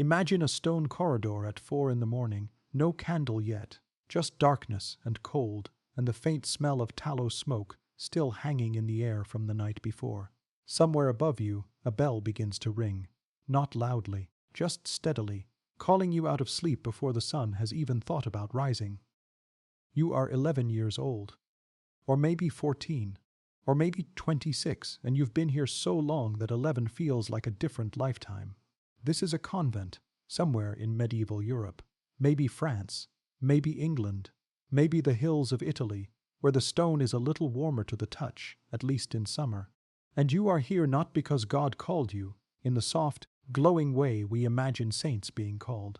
Imagine a stone corridor at 4 in the morning, no candle yet, just darkness and cold, and the faint smell of tallow smoke still hanging in the air from the night before. Somewhere above you, a bell begins to ring, not loudly, just steadily, calling you out of sleep before the sun has even thought about rising. You are 11 years old, or maybe 14, or maybe 26, and you've been here so long that 11 feels like a different lifetime. This is a convent, somewhere in medieval Europe, maybe France, maybe England, maybe the hills of Italy, where the stone is a little warmer to the touch, at least in summer. And you are here not because God called you, in the soft, glowing way we imagine saints being called.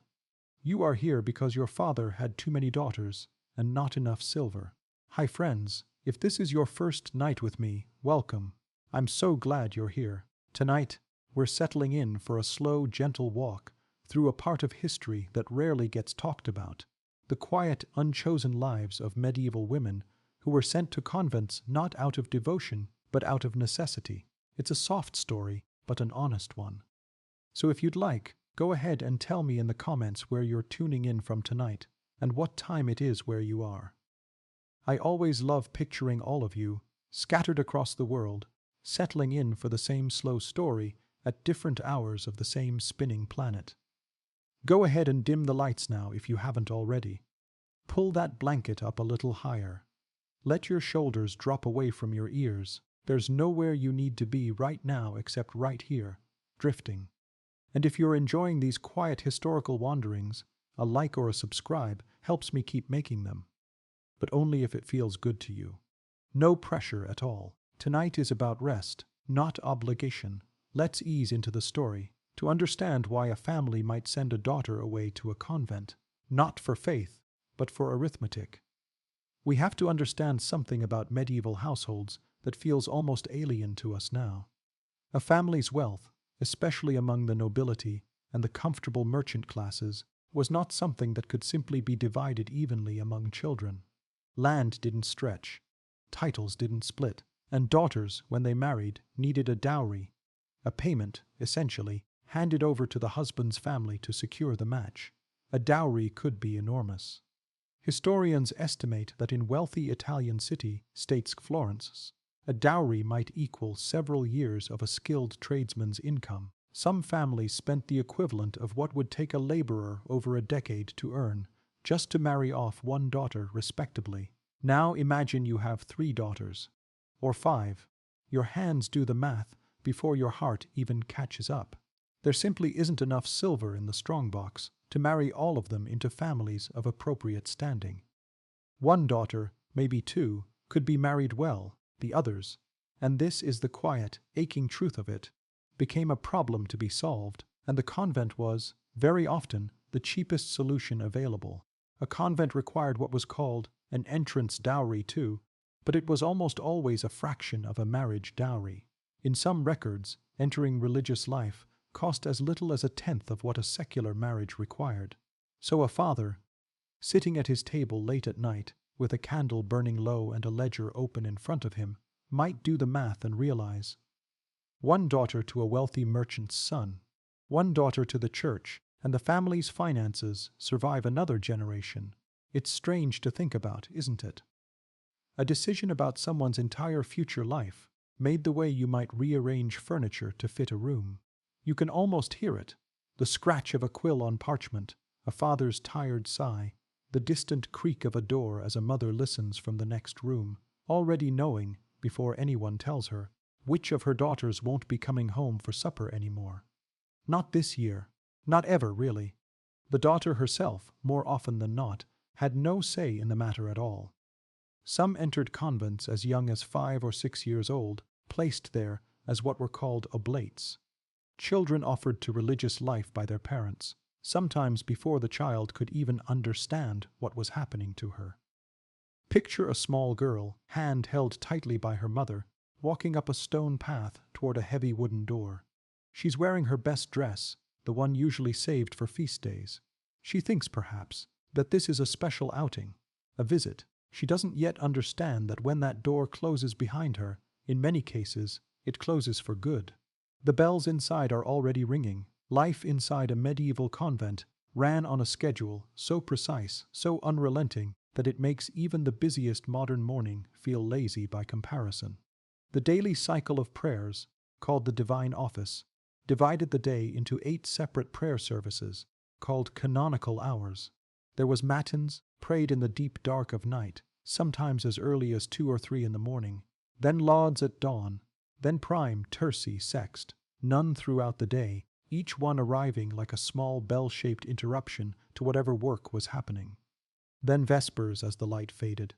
You are here because your father had too many daughters and not enough silver. Hi friends, if this is your first night with me, welcome. I'm so glad you're here. Tonight, we're settling in for a slow, gentle walk through a part of history that rarely gets talked about. The quiet, unchosen lives of medieval women who were sent to convents not out of devotion, but out of necessity. It's a soft story, but an honest one. So if you'd like, go ahead and tell me in the comments where you're tuning in from tonight, and what time it is where you are. I always love picturing all of you, scattered across the world, settling in for the same slow story at different hours of the same spinning planet. Go ahead and dim the lights now if you haven't already. Pull that blanket up a little higher. Let your shoulders drop away from your ears. There's nowhere you need to be right now except right here, drifting. And if you're enjoying these quiet historical wanderings, a like or a subscribe helps me keep making them. But only if it feels good to you. No pressure at all. Tonight is about rest, not obligation. Let's ease into the story to understand why a family might send a daughter away to a convent, not for faith, but for arithmetic. We have to understand something about medieval households that feels almost alien to us now. A family's wealth, especially among the nobility and the comfortable merchant classes, was not something that could simply be divided evenly among children. Land didn't stretch, titles didn't split, and daughters, when they married, needed a dowry, a payment, essentially, handed over to the husband's family to secure the match. A dowry could be enormous. Historians estimate that in wealthy Italian city, states Florence, a dowry might equal several years of a skilled tradesman's income. Some families spent the equivalent of what would take a laborer over a decade to earn, just to marry off one daughter respectably. Now imagine you have 3 daughters, or 5. Your hands do the math before your heart even catches up. There simply isn't enough silver in the strongbox to marry all of them into families of appropriate standing. One daughter, maybe 2, could be married well, the others, and this is the quiet, aching truth of it, became a problem to be solved, and the convent was, very often, the cheapest solution available. A convent required what was called an entrance dowry too, but it was almost always a fraction of a marriage dowry. In some records, entering religious life cost as little as 1/10 of what a secular marriage required. So a father, sitting at his table late at night, with a candle burning low and a ledger open in front of him, might do the math and realize: 1 daughter to a wealthy merchant's son, 1 daughter to the church, and the family's finances survive another generation. It's strange to think about, isn't it? A decision about someone's entire future life, made the way you might rearrange furniture to fit a room. You can almost hear it, the scratch of a quill on parchment, a father's tired sigh, the distant creak of a door as a mother listens from the next room, already knowing, before anyone tells her, which of her daughters won't be coming home for supper anymore. Not this year, not ever really. The daughter herself, more often than not, had no say in the matter at all. Some entered convents as young as 5 or 6 years old, placed there as what were called oblates. Children offered to religious life by their parents, sometimes before the child could even understand what was happening to her. Picture a small girl, hand held tightly by her mother, walking up a stone path toward a heavy wooden door. She's wearing her best dress, the one usually saved for feast days. She thinks, perhaps, that this is a special outing, a visit. She doesn't yet understand that when that door closes behind her, in many cases, it closes for good. The bells inside are already ringing, Life inside a medieval convent ran on a schedule so precise, so unrelenting, that it makes even the busiest modern morning feel lazy by comparison. The daily cycle of prayers, called the Divine Office, divided the day into 8 separate prayer services, called canonical hours. There was matins, prayed in the deep dark of night, sometimes as early as 2 or 3 in the morning, then lauds at dawn, then prime, terci, sext, none throughout the day, each one arriving like a small bell-shaped interruption to whatever work was happening. Then vespers as the light faded,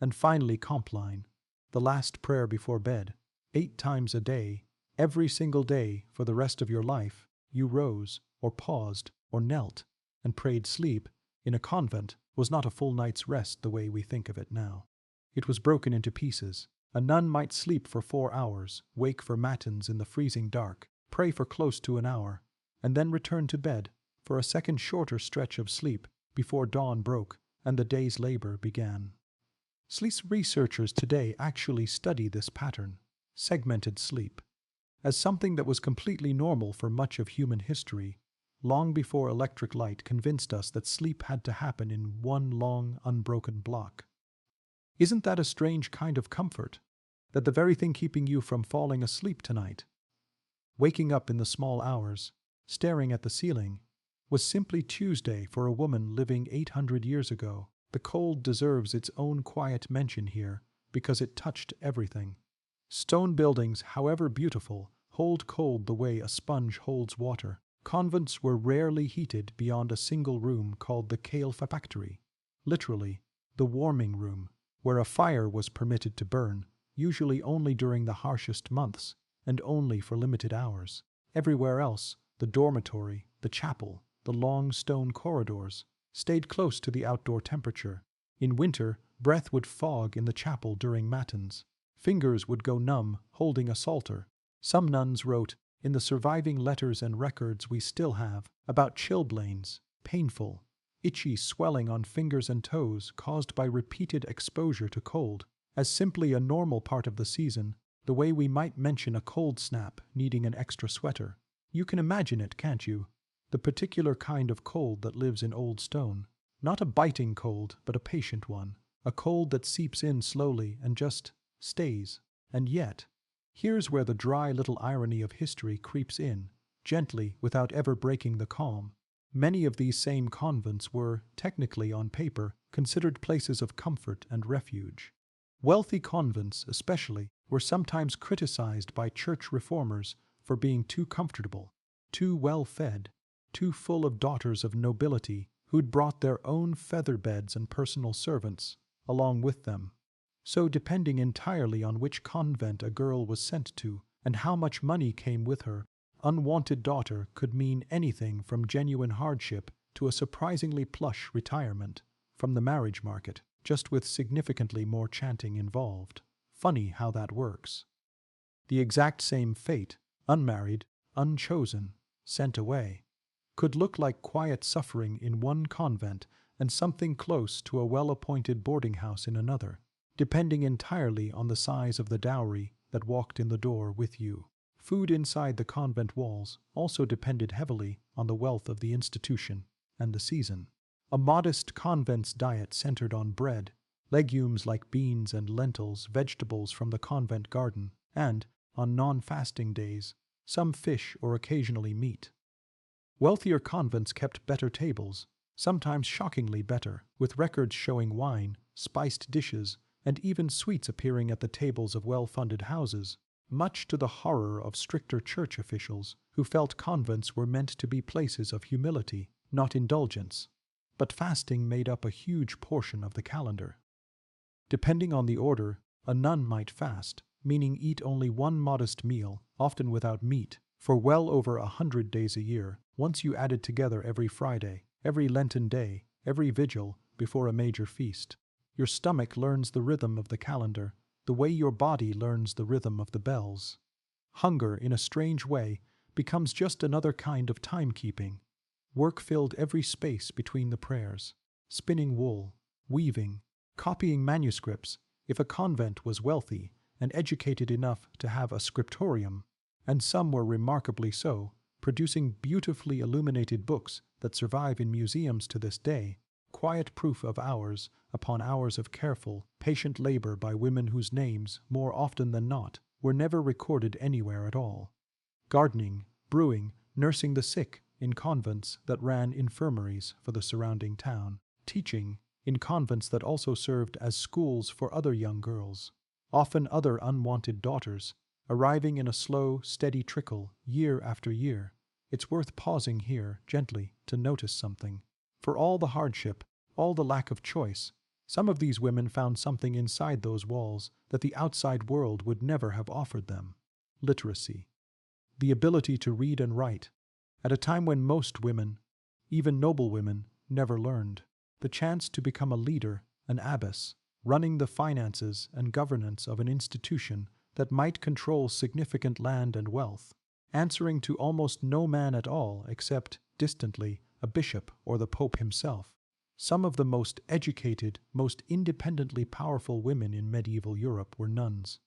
and finally compline, the last prayer before bed. 8 times a day, every single day for the rest of your life, you rose, or paused, or knelt, and prayed. Sleep, in a convent, was not a full night's rest the way we think of it now. It was broken into pieces. A nun might sleep for 4 hours, wake for matins in the freezing dark, pray for close to an hour, and then return to bed for a second shorter stretch of sleep before dawn broke and the day's labor began. Sleep researchers today actually study this pattern, segmented sleep, as something that was completely normal for much of human history, long before electric light convinced us that sleep had to happen in one long, unbroken block. Isn't that a strange kind of comfort? That the very thing keeping you from falling asleep tonight, waking up in the small hours, staring at the ceiling, was simply Tuesday for a woman living 800 years ago. The cold deserves its own quiet mention here because it touched everything. Stone buildings, however beautiful, hold cold the way a sponge holds water. Convents were rarely heated beyond a single room called the calefactory, literally, the warming room, where a fire was permitted to burn, usually only during the harshest months, and only for limited hours. Everywhere else, the dormitory, the chapel, the long stone corridors, stayed close to the outdoor temperature. In winter, breath would fog in the chapel during matins. Fingers would go numb holding a psalter. Some nuns wrote, in the surviving letters and records we still have, about chilblains, painful, itchy swelling on fingers and toes caused by repeated exposure to cold, as simply a normal part of the season, the way we might mention a cold snap needing an extra sweater. You can imagine it, can't you? The particular kind of cold that lives in old stone. Not a biting cold, but a patient one. A cold that seeps in slowly and just stays. And yet, here's where the dry little irony of history creeps in, gently without ever breaking the calm. Many of these same convents were, technically on paper, considered places of comfort and refuge. Wealthy convents, especially, were sometimes criticized by church reformers for being too comfortable, too well-fed, too full of daughters of nobility who'd brought their own feather beds and personal servants along with them. So depending entirely on which convent a girl was sent to and how much money came with her, unwanted daughter could mean anything from genuine hardship to a surprisingly plush retirement from the marriage market, just with significantly more chanting involved. Funny how that works. The exact same fate, unmarried, unchosen, sent away, could look like quiet suffering in one convent and something close to a well-appointed boarding house in another, depending entirely on the size of the dowry that walked in the door with you. Food inside the convent walls also depended heavily on the wealth of the institution and the season. A modest convent's diet centered on bread, legumes like beans and lentils, vegetables from the convent garden, and, on non-fasting days, some fish or occasionally meat. Wealthier convents kept better tables, sometimes shockingly better, with records showing wine, spiced dishes, and even sweets appearing at the tables of well-funded houses, much to the horror of stricter church officials who felt convents were meant to be places of humility, not indulgence. But fasting made up a huge portion of the calendar. Depending on the order, a nun might fast, meaning eat only one modest meal, often without meat, for well over 100 days a year, once you added together every Friday, every Lenten day, every vigil before a major feast. Your stomach learns the rhythm of the calendar, the way your body learns the rhythm of the bells. Hunger, in a strange way, becomes just another kind of timekeeping. Work filled every space between the prayers, spinning wool, weaving, copying manuscripts, if a convent was wealthy and educated enough to have a scriptorium, and some were remarkably so, producing beautifully illuminated books that survive in museums to this day, quiet proof of hours upon hours of careful, patient labor by women whose names, more often than not, were never recorded anywhere at all. Gardening, brewing, nursing the sick in convents that ran infirmaries for the surrounding town, teaching in convents that also served as schools for other young girls, often other unwanted daughters, arriving in a slow, steady trickle year after year. It's worth pausing here gently to notice something. For all the hardship, all the lack of choice, some of these women found something inside those walls that the outside world would never have offered them. Literacy. The ability to read and write, at a time when most women, even noble women, never learned. The chance to become a leader, an abbess, running the finances and governance of an institution that might control significant land and wealth, answering to almost no man at all except, distantly, a bishop or the Pope himself. Some of the most educated, most independently powerful women in medieval Europe were nuns.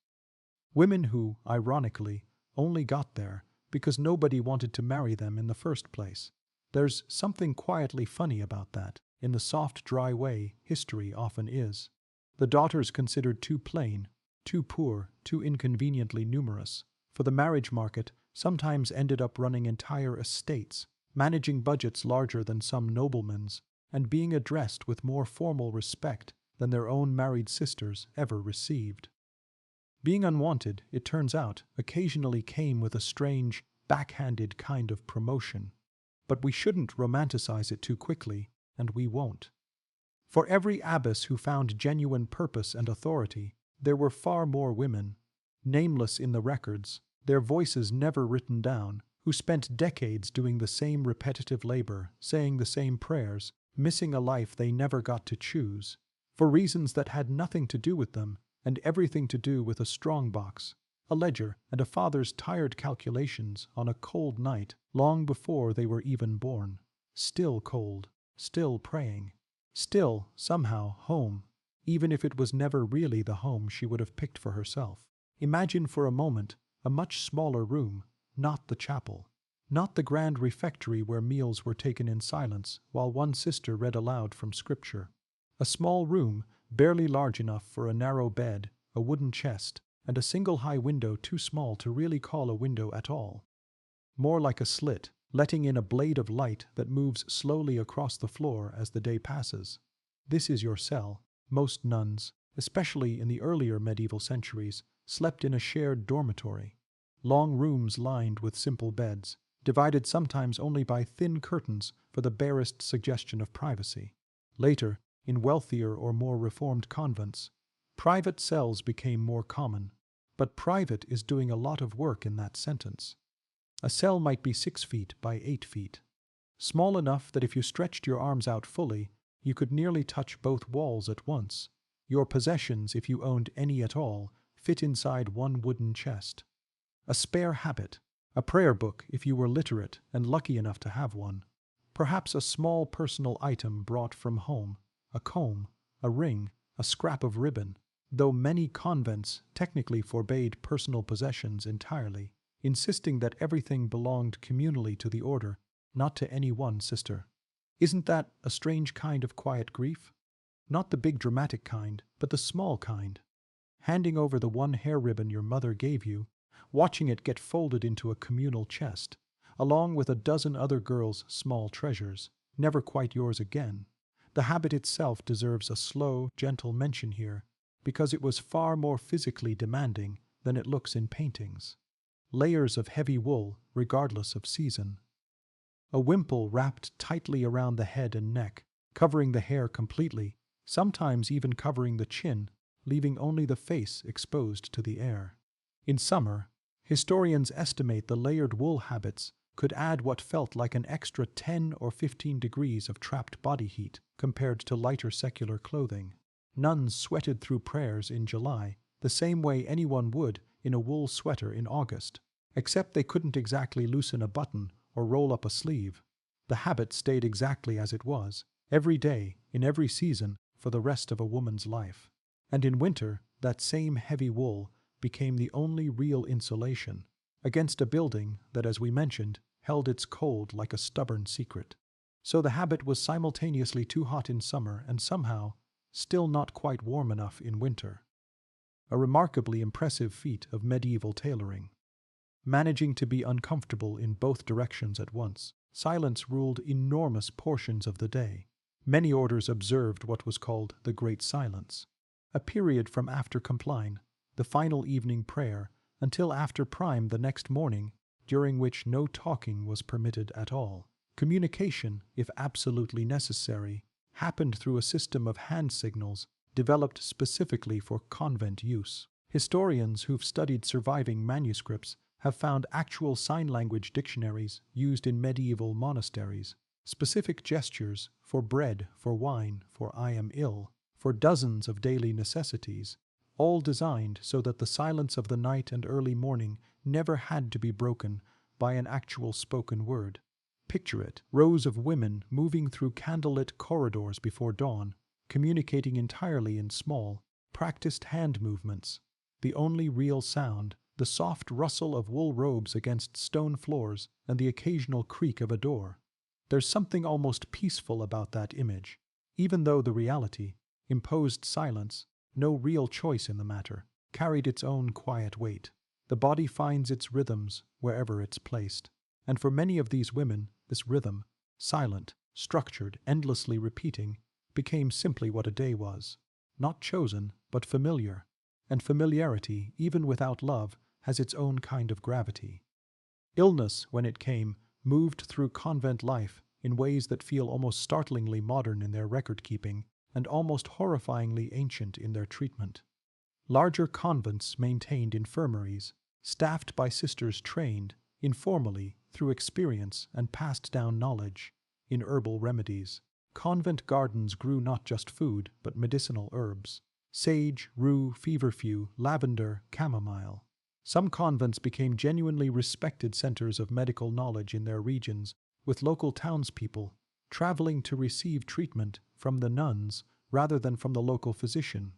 Women who, ironically, only got there because nobody wanted to marry them in the first place. There's something quietly funny about that, in the soft, dry way history often is. The daughters considered too plain, too poor, too inconveniently numerous, for the marriage market sometimes ended up running entire estates, managing budgets larger than some noblemen's, and being addressed with more formal respect than their own married sisters ever received. Being unwanted, it turns out, occasionally came with a strange, backhanded kind of promotion. But we shouldn't romanticize it too quickly, and we won't. For every abbess who found genuine purpose and authority, there were far more women, nameless in the records, their voices never written down, who spent decades doing the same repetitive labor, saying the same prayers, missing a life they never got to choose, for reasons that had nothing to do with them and everything to do with a strongbox, a ledger, and a father's tired calculations on a cold night long before they were even born. Still cold, still praying, still, somehow, home, even if it was never really the home she would have picked for herself. Imagine for a moment a much smaller room, not the chapel, not the grand refectory where meals were taken in silence while one sister read aloud from Scripture. A small room, barely large enough for a narrow bed, a wooden chest, and a single high window too small to really call a window at all. More like a slit, letting in a blade of light that moves slowly across the floor as the day passes. This is your cell. Most nuns, especially in the earlier medieval centuries, slept in a shared dormitory. Long rooms lined with simple beds, divided sometimes only by thin curtains for the barest suggestion of privacy. Later, in wealthier or more reformed convents, private cells became more common, but private is doing a lot of work in that sentence. A cell might be 6 feet by 8 feet, small enough that if you stretched your arms out fully, you could nearly touch both walls at once. Your possessions, if you owned any at all, fit inside one wooden chest. A spare habit, a prayer book if you were literate and lucky enough to have one, perhaps a small personal item brought from home, a comb, a ring, a scrap of ribbon, though many convents technically forbade personal possessions entirely, insisting that everything belonged communally to the order, not to any one sister. Isn't that a strange kind of quiet grief? Not the big dramatic kind, but the small kind. Handing over the one hair ribbon your mother gave you, watching it get folded into a communal chest, along with a dozen other girls' small treasures, never quite yours again. The habit itself deserves a slow, gentle mention here, because it was far more physically demanding than it looks in paintings. Layers of heavy wool, regardless of season. A wimple wrapped tightly around the head and neck, covering the hair completely, sometimes even covering the chin, leaving only the face exposed to the air. In summer, historians estimate the layered wool habits could add what felt like an extra 10 or 15 degrees of trapped body heat compared to lighter secular clothing. Nuns sweated through prayers in July the same way anyone would in a wool sweater in August, except they couldn't exactly loosen a button or roll up a sleeve. The habit stayed exactly as it was, every day, in every season, for the rest of a woman's life. And in winter, that same heavy wool became the only real insulation against a building that, as we mentioned, held its cold like a stubborn secret. So the habit was simultaneously too hot in summer and somehow still not quite warm enough in winter. A remarkably impressive feat of medieval tailoring. Managing to be uncomfortable in both directions at once, silence ruled enormous portions of the day. Many orders observed what was called the Great Silence, a period from after compline, the final evening prayer, until after prime the next morning, during which no talking was permitted at all. Communication, if absolutely necessary, happened through a system of hand signals developed specifically for convent use. Historians who've studied surviving manuscripts have found actual sign language dictionaries used in medieval monasteries, specific gestures for bread, for wine, for I am ill, for dozens of daily necessities, all designed so that the silence of the night and early morning never had to be broken by an actual spoken word. Picture it, rows of women moving through candlelit corridors before dawn, communicating entirely in small, practiced hand movements. The only real sound, the soft rustle of wool robes against stone floors and the occasional creak of a door. There's something almost peaceful about that image, even though the reality, imposed silence, no real choice in the matter, carried its own quiet weight. The body finds its rhythms wherever it's placed, and for many of these women, this rhythm, silent, structured, endlessly repeating, became simply what a day was. Not chosen, but familiar. And familiarity, even without love, has its own kind of gravity. Illness, when it came, moved through convent life in ways that feel almost startlingly modern in their record-keeping and almost horrifyingly ancient in their treatment. Larger convents maintained infirmaries, staffed by sisters trained, informally, through experience and passed down knowledge, in herbal remedies. Convent gardens grew not just food, but medicinal herbs. Sage, rue, feverfew, lavender, chamomile. Some convents became genuinely respected centers of medical knowledge in their regions, with local townspeople traveling to receive treatment from the nuns rather than from the local physician,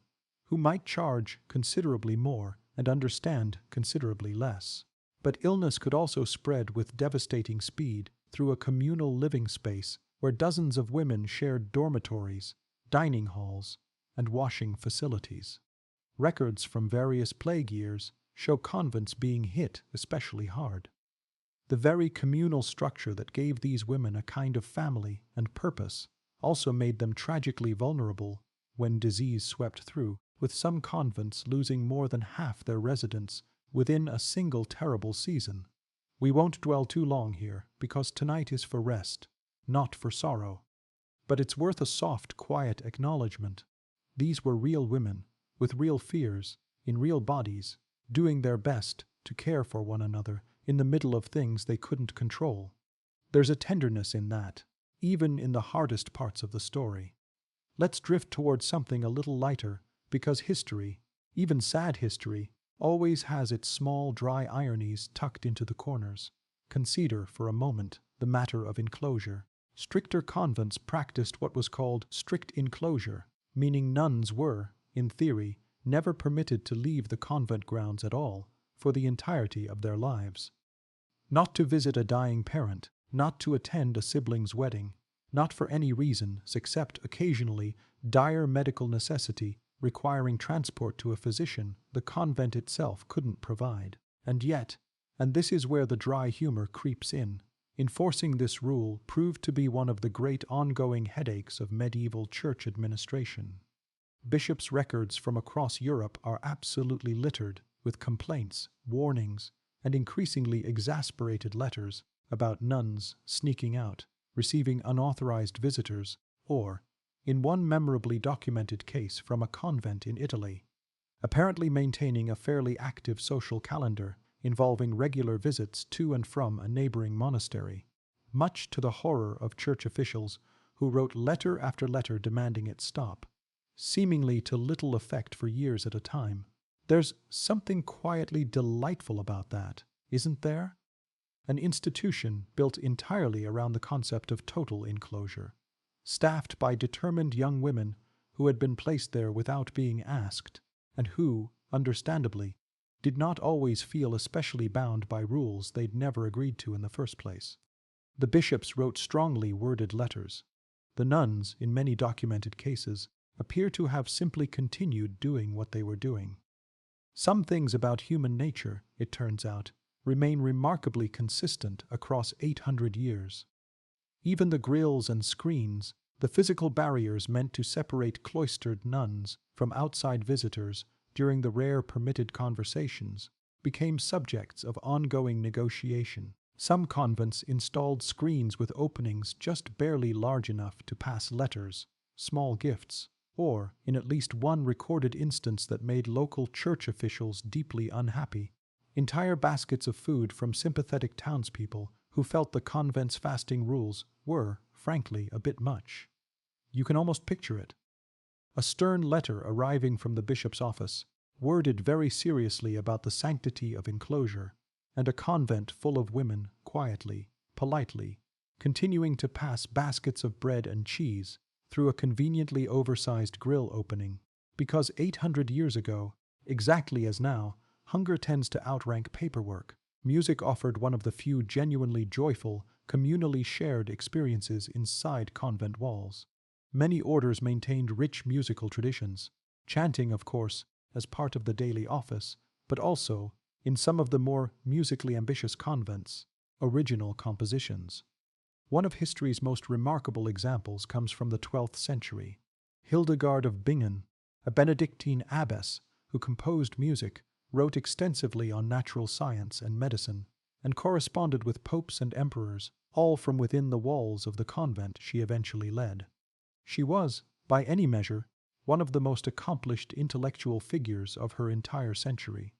who might charge considerably more and understand considerably less. But illness could also spread with devastating speed through a communal living space where dozens of women shared dormitories, dining halls, and washing facilities. Records from various plague years show convents being hit especially hard. The very communal structure that gave these women a kind of family and purpose also made them tragically vulnerable when disease swept through, with some convents losing more than half their residents within a single terrible season. We won't dwell too long here, because tonight is for rest, not for sorrow. But it's worth a soft, quiet acknowledgement. These were real women, with real fears, in real bodies, doing their best to care for one another in the middle of things they couldn't control. There's a tenderness in that, even in the hardest parts of the story. Let's drift towards something a little lighter, because history, even sad history, always has its small, dry ironies tucked into the corners. Consider, for a moment, the matter of enclosure. Stricter convents practiced what was called strict enclosure, meaning nuns were, in theory, never permitted to leave the convent grounds at all for the entirety of their lives. Not to visit a dying parent, not to attend a sibling's wedding, not for any reason except occasionally dire medical necessity requiring transport to a physician the convent itself couldn't provide. And yet, and this is where the dry humor creeps in, enforcing this rule proved to be one of the great ongoing headaches of medieval church administration. Bishops' records from across Europe are absolutely littered with complaints, warnings, and increasingly exasperated letters about nuns sneaking out, receiving unauthorized visitors, or, in one memorably documented case from a convent in Italy, apparently maintaining a fairly active social calendar involving regular visits to and from a neighboring monastery, much to the horror of church officials who wrote letter after letter demanding it stop, seemingly to little effect for years at a time. There's something quietly delightful about that, isn't there? An institution built entirely around the concept of total enclosure, staffed by determined young women who had been placed there without being asked, and who, understandably, did not always feel especially bound by rules they'd never agreed to in the first place. The bishops wrote strongly worded letters. The nuns, in many documented cases, appear to have simply continued doing what they were doing. Some things about human nature, it turns out, remain remarkably consistent across 800 years. Even the grilles and screens, the physical barriers meant to separate cloistered nuns from outside visitors during the rare permitted conversations, became subjects of ongoing negotiation. Some convents installed screens with openings just barely large enough to pass letters, small gifts, or, in at least one recorded instance that made local church officials deeply unhappy, entire baskets of food from sympathetic townspeople who felt the convent's fasting rules were, frankly, a bit much. You can almost picture it. A stern letter arriving from the bishop's office, worded very seriously about the sanctity of enclosure, and a convent full of women, quietly, politely, continuing to pass baskets of bread and cheese through a conveniently oversized grill opening, because 800 years ago, exactly as now, hunger tends to outrank paperwork. Music offered one of the few genuinely joyful, communally shared experiences inside convent walls. Many orders maintained rich musical traditions, chanting, of course, as part of the daily office, but also, in some of the more musically ambitious convents, original compositions. One of history's most remarkable examples comes from the 12th century. Hildegard of Bingen, a Benedictine abbess who composed music, wrote extensively on natural science and medicine, and corresponded with popes and emperors, all from within the walls of the convent she eventually led. She was, by any measure, one of the most accomplished intellectual figures of her entire century.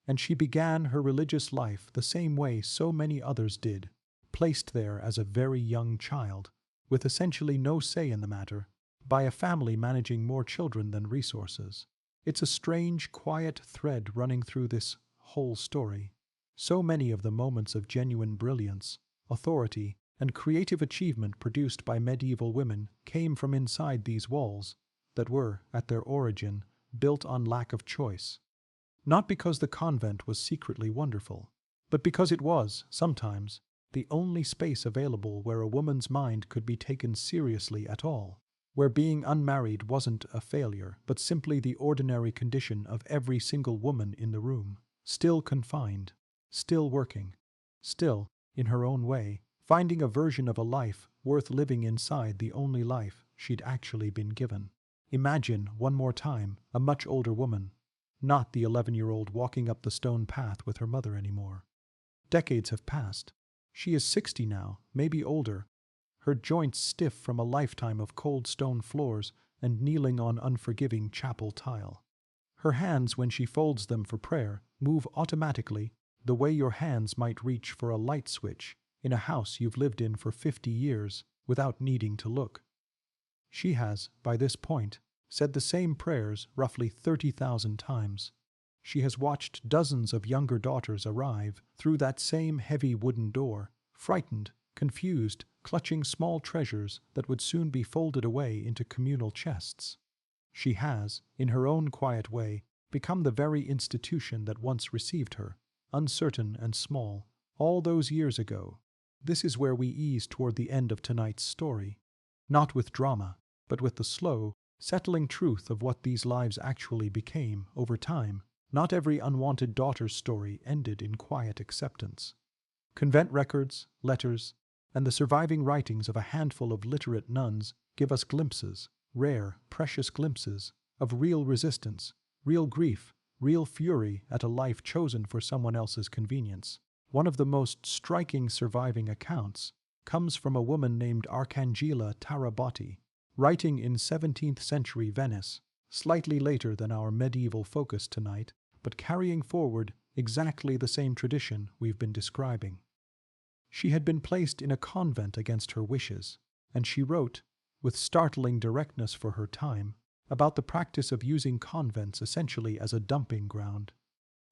And she began her religious life the same way so many others did, placed there as a very young child, with essentially no say in the matter, by a family managing more children than resources. It's a strange, quiet thread running through this whole story. So many of the moments of genuine brilliance, authority, and creative achievement produced by medieval women came from inside these walls that were, at their origin, built on lack of choice. Not because the convent was secretly wonderful, but because it was, sometimes, the only space available where a woman's mind could be taken seriously at all, where being unmarried wasn't a failure, but simply the ordinary condition of every single woman in the room, still confined, still working, still, in her own way, finding a version of a life worth living inside the only life she'd actually been given. Imagine, one more time, a much older woman, not the 11-year-old walking up the stone path with her mother anymore. Decades have passed. She is 60 now, maybe older, her joints stiff from a lifetime of cold stone floors and kneeling on unforgiving chapel tile. Her hands, when she folds them for prayer, move automatically, the way your hands might reach for a light switch in a house you've lived in for 50 years without needing to look. She has, by this point, said the same prayers roughly 30,000 times. She has watched dozens of younger daughters arrive through that same heavy wooden door, frightened, confused, clutching small treasures that would soon be folded away into communal chests. She has, in her own quiet way, become the very institution that once received her, uncertain and small, all those years ago. This is where we ease toward the end of tonight's story, not with drama, but with the slow, settling truth of what these lives actually became over time. Not every unwanted daughter's story ended in quiet acceptance. Convent records, letters, and the surviving writings of a handful of literate nuns give us glimpses, rare, precious glimpses, of real resistance, real grief, real fury at a life chosen for someone else's convenience. One of the most striking surviving accounts comes from a woman named Arcangela Tarabotti, writing in 17th century Venice, slightly later than our medieval focus tonight, but carrying forward exactly the same tradition we've been describing. She had been placed in a convent against her wishes, and she wrote, with startling directness for her time, about the practice of using convents essentially as a dumping ground.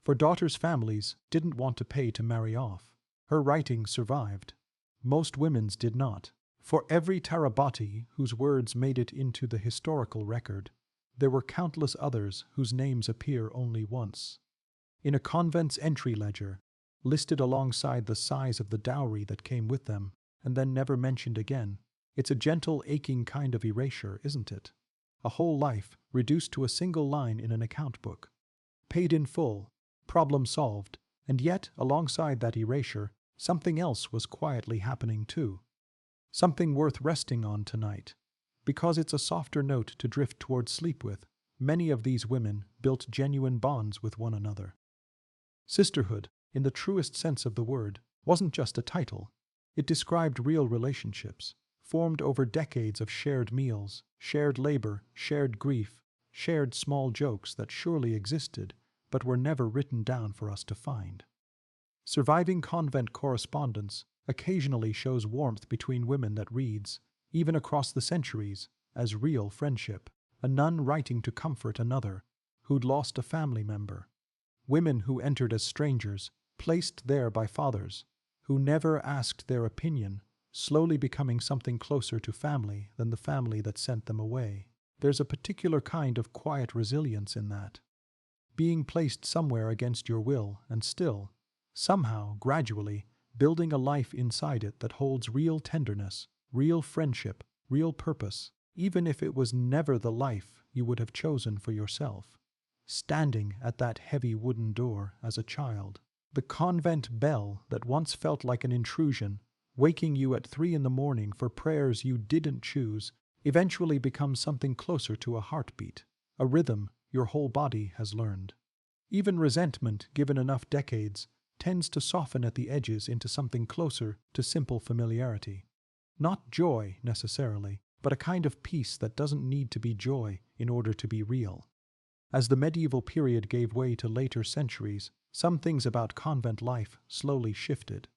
For daughters' families didn't want to pay to marry off. Her writing survived. Most women's did not. For every Tarabotti whose words made it into the historical record, there were countless others whose names appear only once. in a convent's entry ledger, listed alongside the size of the dowry that came with them, and then never mentioned again. It's a gentle, aching kind of erasure, isn't it? A whole life reduced to a single line in an account book. Paid in full, problem solved, and yet, alongside that erasure, something else was quietly happening too. Something worth resting on tonight. Because it's a softer note to drift towards sleep with, many of these women built genuine bonds with one another. Sisterhood, in the truest sense of the word, wasn't just a title. It described real relationships, formed over decades of shared meals, shared labor, shared grief, shared small jokes that surely existed, but were never written down for us to find. Surviving convent correspondence occasionally shows warmth between women that reads, even across the centuries, as real friendship. A nun writing to comfort another who'd lost a family member. Women who entered as strangers, placed there by fathers, who never asked their opinion, slowly becoming something closer to family than the family that sent them away. There's a particular kind of quiet resilience in that. Being placed somewhere against your will and still, somehow, gradually, building a life inside it that holds real tenderness, real friendship, real purpose, even if it was never the life you would have chosen for yourself. Standing at that heavy wooden door as a child, the convent bell that once felt like an intrusion, waking you at 3 a.m. for prayers you didn't choose, eventually becomes something closer to a heartbeat, a rhythm your whole body has learned. Even resentment, given enough decades, tends to soften at the edges into something closer to simple familiarity. Not joy, necessarily, but a kind of peace that doesn't need to be joy in order to be real. As the medieval period gave way to later centuries, some things about convent life slowly shifted.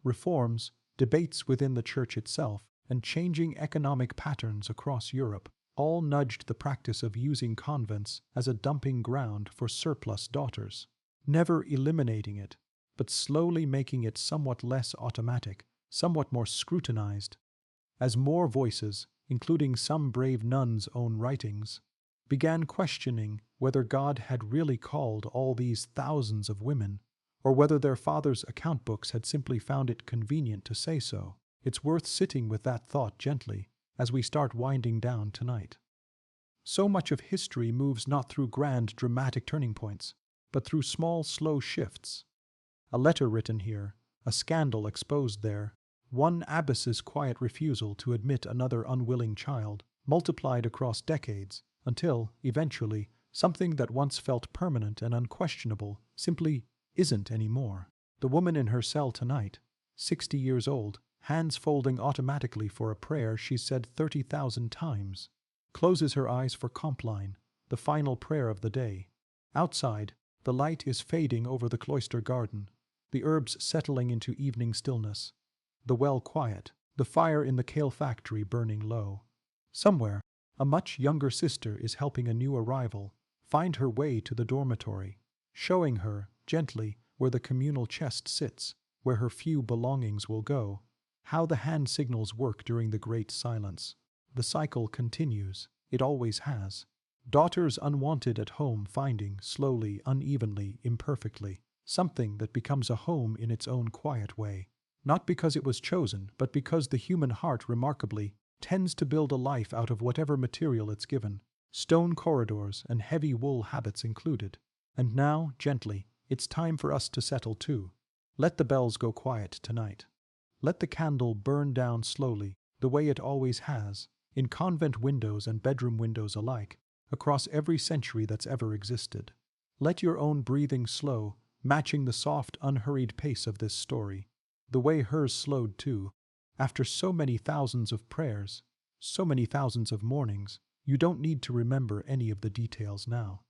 Reforms, debates within the church itself, and changing economic patterns across Europe all nudged the practice of using convents as a dumping ground for surplus daughters, never eliminating it, but slowly making it somewhat less automatic, somewhat more scrutinized. As more voices, including some brave nuns' own writings, began questioning whether God had really called all these thousands of women, or whether their fathers' account books had simply found it convenient to say so. It's worth sitting with that thought gently as we start winding down tonight. So much of history moves not through grand, dramatic turning points, but through small, slow shifts. A letter written here, a scandal exposed there, one abbess's quiet refusal to admit another unwilling child, multiplied across decades, until, eventually, something that once felt permanent and unquestionable simply isn't anymore. The woman in her cell tonight, 60 years old, hands folding automatically for a prayer she's said 30,000 times, closes her eyes for Compline, the final prayer of the day. Outside, the light is fading over the cloister garden, the herbs settling into evening stillness, the well quiet, the fire in the kale factory burning low. Somewhere, a much younger sister is helping a new arrival find her way to the dormitory, showing her, gently, where the communal chest sits, where her few belongings will go, how the hand signals work during the great silence. The cycle continues. It always has. Daughters unwanted at home finding, slowly, unevenly, imperfectly, something that becomes a home in its own quiet way. Not because it was chosen, but because the human heart, remarkably, tends to build a life out of whatever material it's given, stone corridors and heavy wool habits included. And now, gently, it's time for us to settle too. Let the bells go quiet tonight. Let the candle burn down slowly, the way it always has, in convent windows and bedroom windows alike, across every century that's ever existed. Let your own breathing slow, matching the soft, unhurried pace of this story, the way hers slowed too. After so many thousands of prayers, so many thousands of mornings, you don't need to remember any of the details now.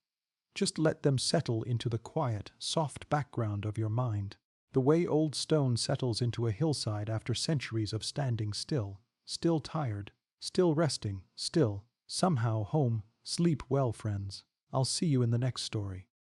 Just let them settle into the quiet, soft background of your mind, the way old stone settles into a hillside after centuries of standing still, still tired, still resting, still, somehow home. Sleep well, friends. I'll see you in the next story.